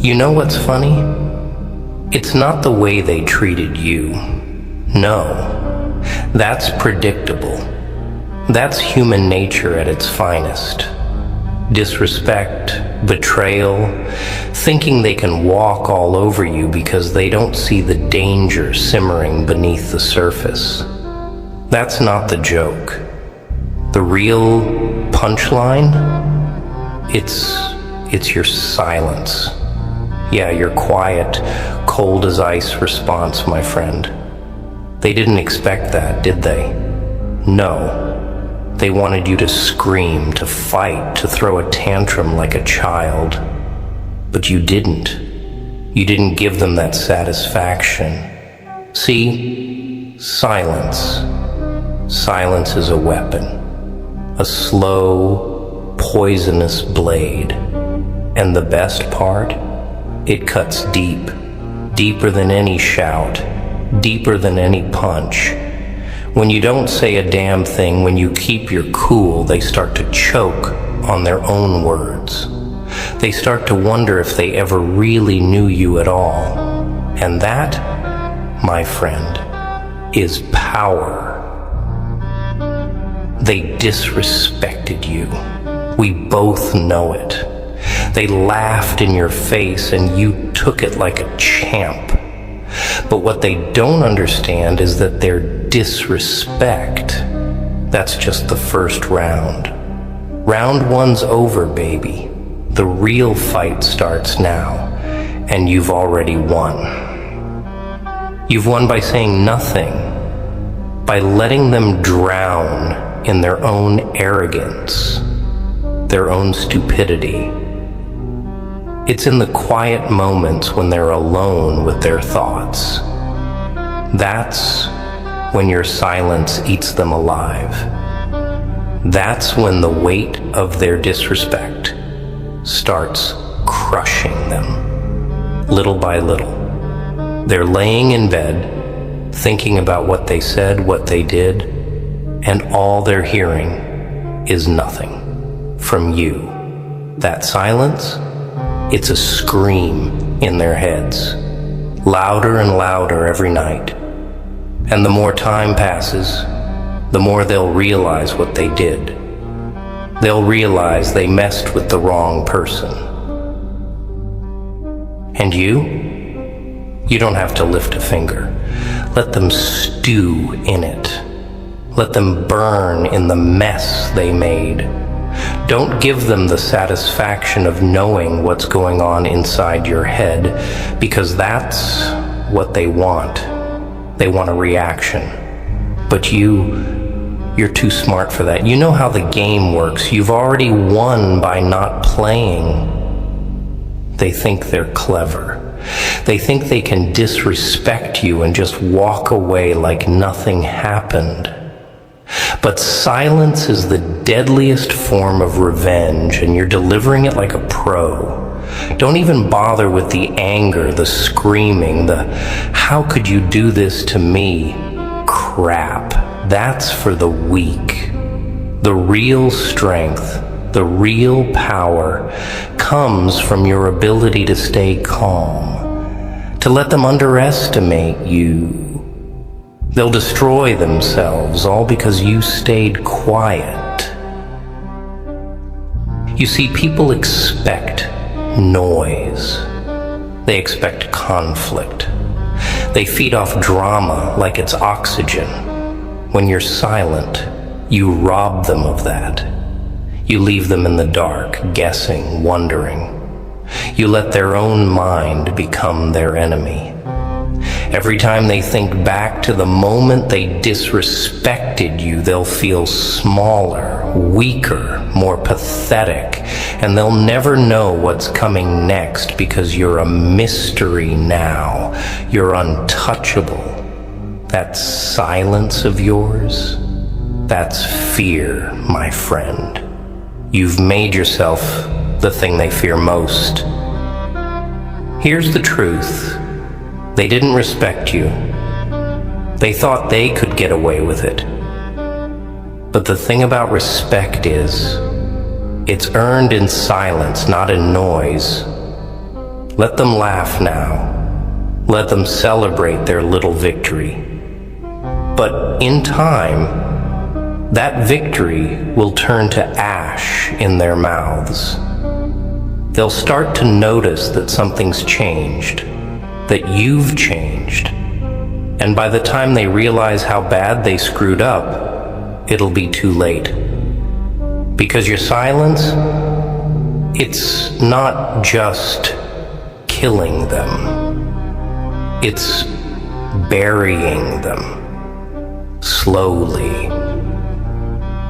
You know what's funny? It's not the way they treated you. No, that's predictable. That's human nature at its finest. Disrespect, betrayal, thinking they can walk all over you because they don't see the danger simmering beneath the surface. That's not the joke. The real punchline? It's your silence. Yeah, your quiet, cold as ice response, my friend. They didn't expect that, did they? No. They wanted you to scream, to fight, to throw a tantrum like a child. But you didn't. You didn't give them that satisfaction. See? Silence. Silence is a weapon. A slow, poisonous blade. And the best part? It cuts deep. Deeper than any shout. Deeper than any punch. When you don't say a damn thing, when you keep your cool, they start to choke on their own words. They start to wonder if they ever really knew you at all. And that, my friend, is power. They disrespected you. We both know it. They laughed in your face and you took it like a champ. But what they don't understand is that their disrespect, that's just the first round. Round one's over, baby. The real fight starts now, and you've already won. You've won by saying nothing, by letting them drown in their own arrogance, their own stupidity. It's in the quiet moments when they're alone with their thoughts. That's when your silence eats them alive. That's when the weight of their disrespect starts crushing them, little by little. They're laying in bed, thinking about what they said, what they did, and all they're hearing is nothing from you. That silence? It's a scream in their heads, louder and louder every night. And the more time passes, the more they'll realize what they did. They'll realize they messed with the wrong person. And you don't have to lift a finger. Let them stew in it. Let them burn in the mess they made. Don't give them the satisfaction of knowing what's going on inside your head, because that's what they want. They want a reaction. But you're too smart for that. You know how the game works. You've already won by not playing. They think they're clever. They think they can disrespect you and just walk away like nothing happened. But silence is the deadliest form of revenge, and you're delivering it like a pro. Don't even bother with the anger, the screaming, the "how could you do this to me?" crap. That's for the weak. The real strength, the real power comes from your ability to stay calm, to let them underestimate you. They'll destroy themselves, all because you stayed quiet. You see, people expect noise. They expect conflict. They feed off drama like it's oxygen. When you're silent, you rob them of that. You leave them in the dark, guessing, wondering. You let their own mind become their enemy. Every time they think back to the moment they disrespected you, they'll feel smaller, weaker, more pathetic, and they'll never know what's coming next because you're a mystery now. You're untouchable. That silence of yours, that's fear, my friend. You've made yourself the thing they fear most. Here's the truth. They didn't respect you. They thought they could get away with it. But the thing about respect is, it's earned in silence, not in noise. Let them laugh now. Let them celebrate their little victory. But in time, that victory will turn to ash in their mouths. They'll start to notice that something's changed, that you've changed. And by the time they realize how bad they screwed up, it'll be too late. Because your silence, it's not just killing them. It's burying them. Slowly.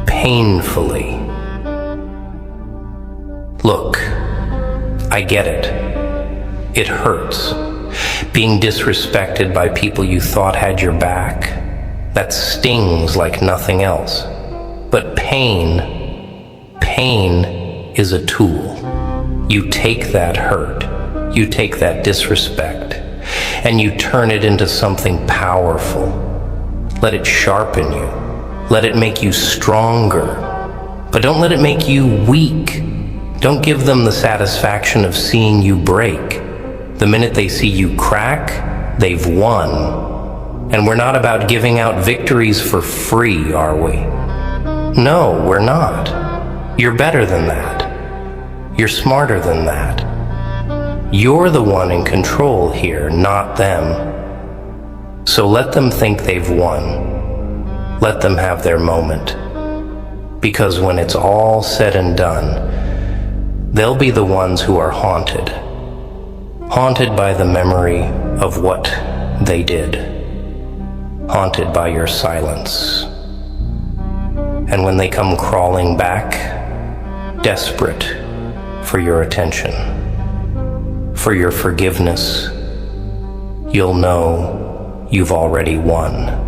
Painfully. Look, I get it. It hurts. Being disrespected by people you thought had your back, that stings like nothing else. But pain is a tool. You take that hurt, you take that disrespect, and you turn it into something powerful. Let it sharpen you. Let it make you stronger. But don't let it make you weak. Don't give them the satisfaction of seeing you break. The minute they see you crack, they've won. And we're not about giving out victories for free, are we? No, we're not. You're better than that. You're smarter than that. You're the one in control here, not them. So let them think they've won. Let them have their moment. Because when it's all said and done, they'll be the ones who are haunted. Haunted by the memory of what they did. Haunted by your silence. And when they come crawling back, desperate for your attention, for your forgiveness, you'll know you've already won.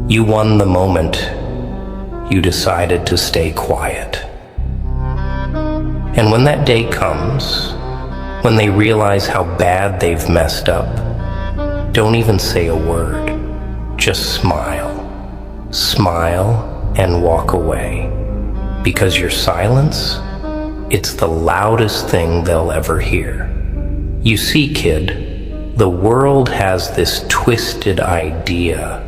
You won the moment you decided to stay quiet. And when that day comes, when they realize how bad they've messed up, don't even say a word. Just smile. Smile and walk away. Because your silence, it's the loudest thing they'll ever hear. You see, kid, the world has this twisted idea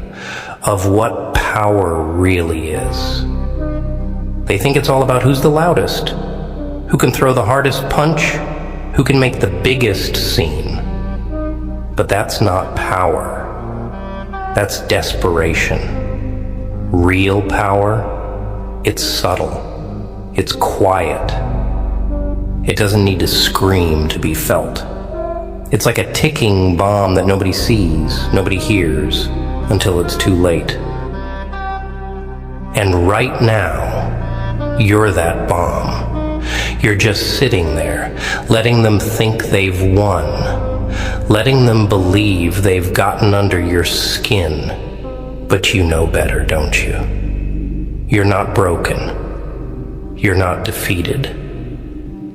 of what power really is. They think it's all about who's the loudest, who can throw the hardest punch, who can make the biggest scene. But that's not power. That's desperation. Real power, it's subtle. It's quiet. It doesn't need to scream to be felt. It's like a ticking bomb that nobody sees, nobody hears, until it's too late. And right now, you're that bomb. You're just sitting there, letting them think they've won, letting them believe they've gotten under your skin. But you know better, don't you? You're not broken. You're not defeated.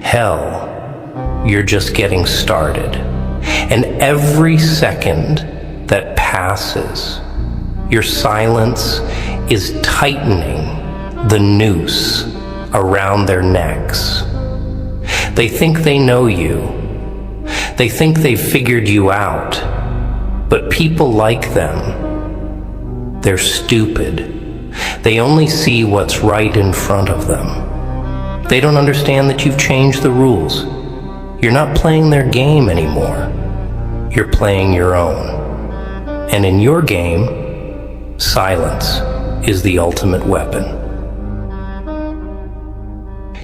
Hell, you're just getting started. And every second that passes, your silence is tightening the noose around their necks. They think they know you. They think they've figured you out. But people like them, they're stupid. They only see what's right in front of them. They don't understand that you've changed the rules. You're not playing their game anymore. You're playing your own. And in your game, silence is the ultimate weapon.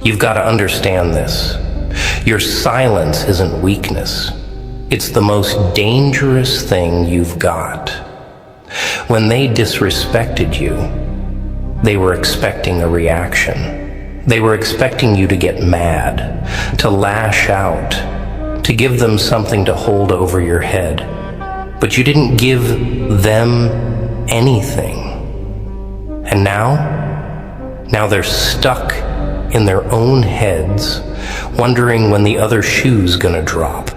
You've got to understand this. Your silence isn't weakness. It's the most dangerous thing you've got. When they disrespected you, they were expecting a reaction. They were expecting you to get mad, to lash out, to give them something to hold over your head. But you didn't give them anything. And now they're stuck in their own heads, wondering when the other shoe's gonna drop.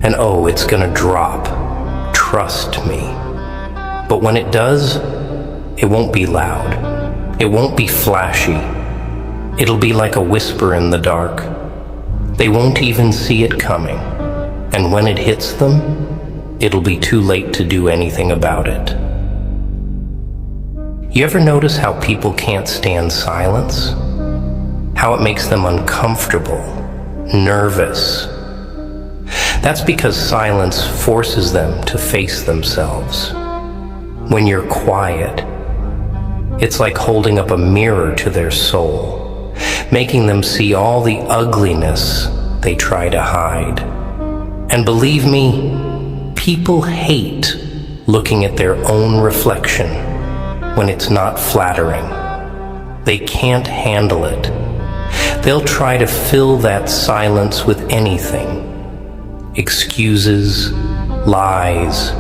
And oh, it's gonna drop. Trust me. But when it does, it won't be loud. It won't be flashy. It'll be like a whisper in the dark. They won't even see it coming, and when it hits them, it'll be too late to do anything about it. You ever notice how people can't stand silence? How it makes them uncomfortable, nervous? That's because silence forces them to face themselves. When you're quiet, it's like holding up a mirror to their soul, making them see all the ugliness they try to hide. And believe me, people hate looking at their own reflection when it's not flattering. They can't handle it. They'll try to fill that silence with anything. Excuses, lies,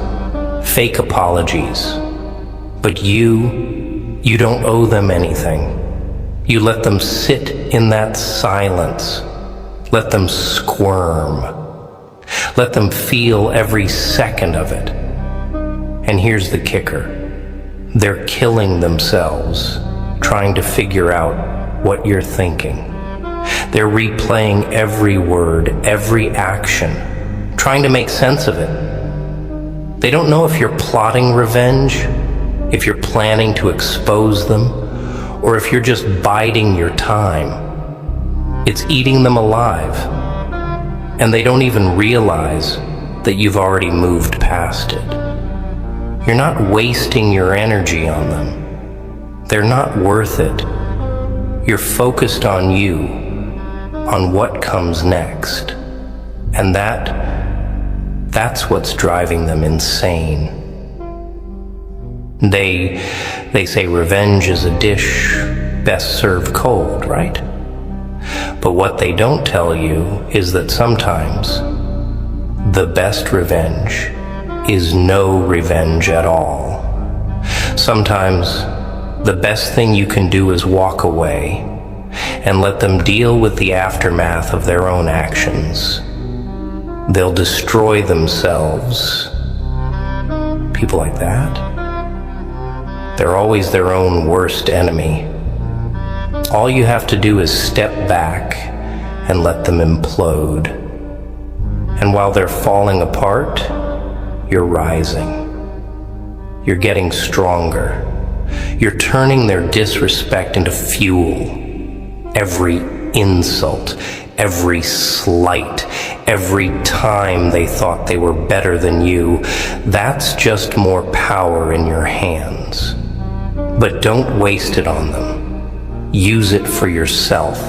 fake apologies. But you don't owe them anything. You let them sit in that silence. Let them squirm. Let them feel every second of it. And here's the kicker. They're killing themselves, trying to figure out what you're thinking. They're replaying every word, every action, trying to make sense of it. They don't know if you're plotting revenge, if you're planning to expose them, or if you're just biding your time. It's eating them alive, and they don't even realize that you've already moved past it. You're not wasting your energy on them. They're not worth it. You're focused on you, on what comes next. And that's what's driving them insane. They say revenge is a dish best served cold, right? But what they don't tell you is that sometimes the best revenge is no revenge at all. Sometimes the best thing you can do is walk away and let them deal with the aftermath of their own actions. They'll destroy themselves. People like that, they're always their own worst enemy. All you have to do is step back and let them implode. And while they're falling apart, you're rising. You're getting stronger. You're turning their disrespect into fuel. Every insult, every slight, every time they thought they were better than you, that's just more power in your hands. But don't waste it on them. Use it for yourself.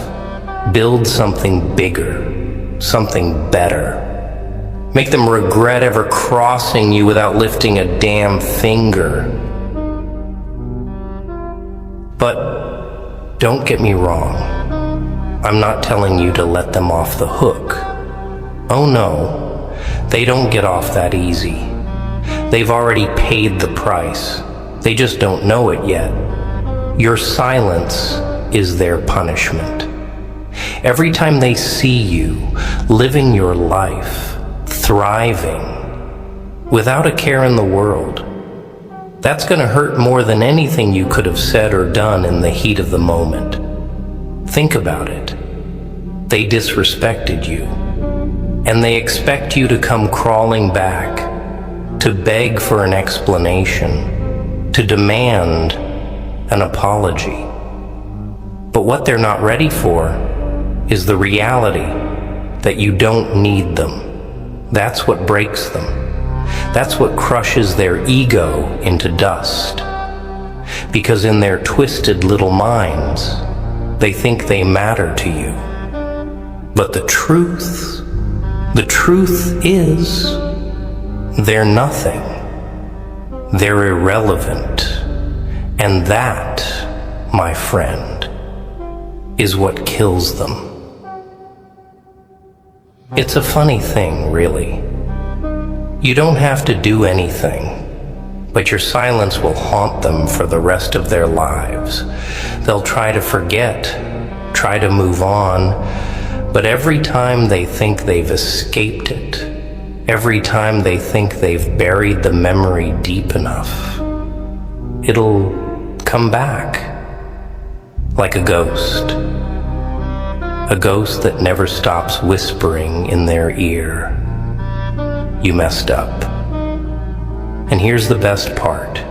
Build something bigger, something better. Make them regret ever crossing you without lifting a damn finger. But don't get me wrong. I'm not telling you to let them off the hook. Oh no, they don't get off that easy. They've already paid the price. They just don't know it yet. Your silence is their punishment. Every time they see you living your life, thriving, without a care in the world, that's going to hurt more than anything you could have said or done in the heat of the moment. Think about it. They disrespected you, and they expect you to come crawling back, to beg for an explanation, to demand an apology. But what they're not ready for is the reality that you don't need them. That's what breaks them. That's what crushes their ego into dust. Because in their twisted little minds, they think they matter to you. But the truth is, they're nothing. They're irrelevant. And that, my friend, is what kills them. It's a funny thing, really. You don't have to do anything, but your silence will haunt them for the rest of their lives. They'll try to forget, try to move on, but every time they think they've escaped it, every time they think they've buried the memory deep enough, it'll come back like a ghost. a ghost that never stops whispering in their ear, "You messed up." And here's the best part.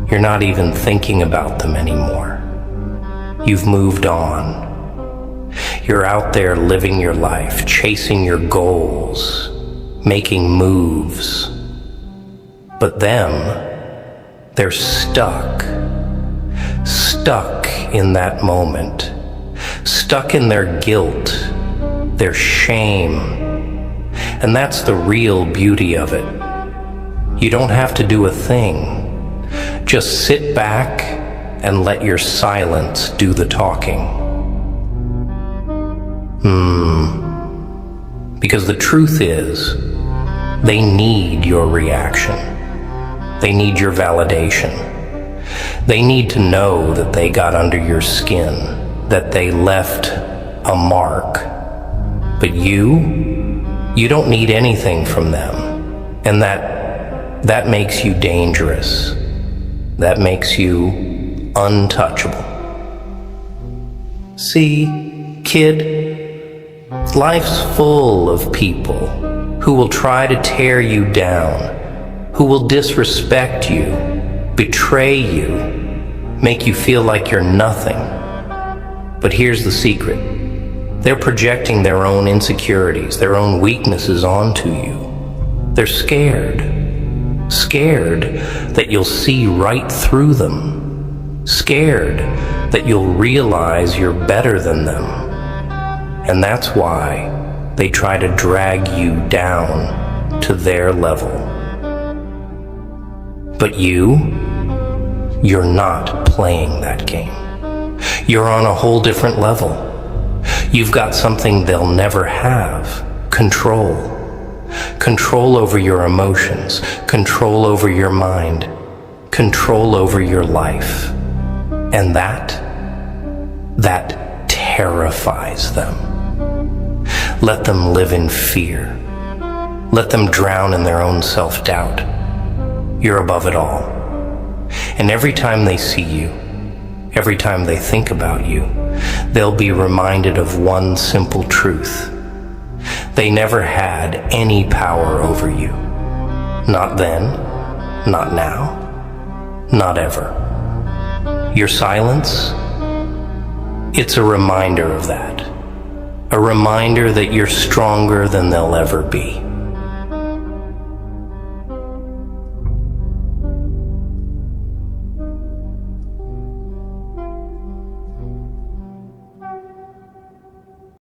You're not even thinking about them anymore. You've moved on. You're out there living your life, chasing your goals, making moves. But them, they're stuck in that moment, stuck in their guilt, their shame. And that's the real beauty of it. You don't have to do a thing. Just sit back and let your silence do the talking. Because the truth is, they need your reaction. They need your validation. They need to know that they got under your skin, that they left a mark. But you don't need anything from them. And that makes you dangerous. That makes you untouchable. See, kid, life's full of people who will try to tear you down, who will disrespect you, betray you, make you feel like you're nothing. But here's the secret. They're projecting their own insecurities, their own weaknesses onto you. They're scared that you'll see right through them, scared that you'll realize you're better than them. And that's why they try to drag you down to their level. But you're not playing that game. You're on a whole different level. You've got something they'll never have: control. Control over your emotions, control over your mind, control over your life. And that terrifies them. Let them live in fear. Let them drown in their own self-doubt. You're above it all. And every time they see you, every time they think about you, they'll be reminded of one simple truth. They never had any power over you. Not then, not now, not ever. Your silence, it's a reminder of that. A reminder that you're stronger than they'll ever be.